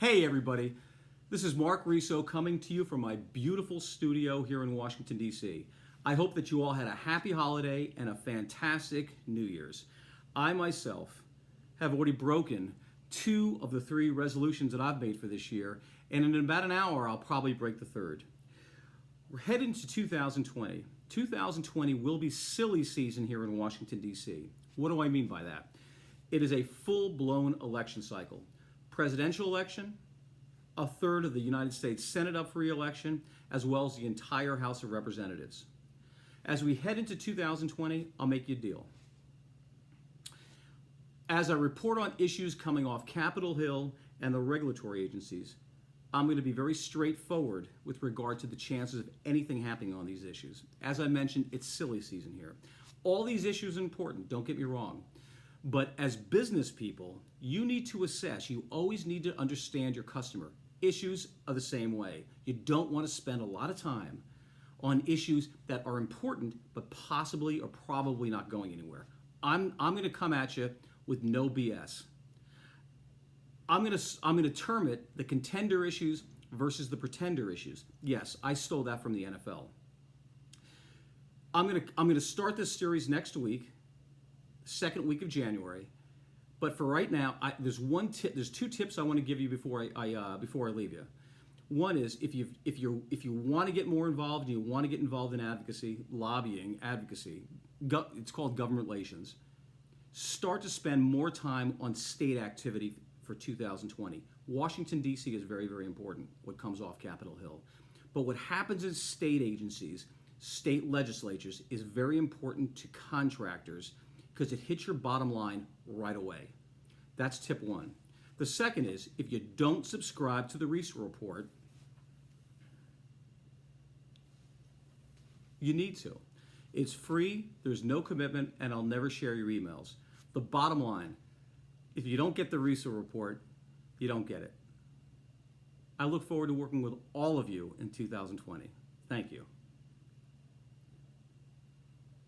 Hey everybody, this is Mark Riso coming to you from my beautiful studio here in Washington, D.C. I hope that you all had a happy holiday and a fantastic New Year's. I myself have already broken 2 of the 3 resolutions that I've made for this year, and in about an hour I'll probably break the 3rd. We're heading to 2020. 2020 will be silly season here in Washington, D.C. What do I mean by that? It is a full-blown election cycle. Presidential election, a third of the United States Senate up for re-election, as well as the entire House of Representatives. As we head into 2020, I'll make you a deal. As I report on issues coming off Capitol Hill and the regulatory agencies, I'm going to be very straightforward with regard to the chances of anything happening on these issues. As I mentioned, it's silly season here. All these issues are important, don't get me wrong. But as business people, you need to assess, you always need to understand your customer. Issues are the same way. You don't want to spend a lot of time on issues that are important but possibly or probably not going anywhere. I'm going to come at you with no BS. I'm going to term it the contender issues versus the pretender issues. Yes, I stole that from the NFL. I'm going to start this series next week, second week of January. But for right now, there's 2 tips I want to give you before I leave you. One is if you want to get more involved and you want to get involved in advocacy, lobbying, advocacy, it's called government relations. Start to spend more time on state activity for 2020. Washington, D.C. is very, very important, what comes off Capitol Hill. But what happens in state agencies, state legislatures, is very important to contractors because it hits your bottom line right away. That's tip 1. The second is, if you don't subscribe to the Riso report, you need to. It's free, there's no commitment, and I'll never share your emails. The bottom line, if you don't get the Riso report, you don't get it. I look forward to working with all of you in 2020. Thank you.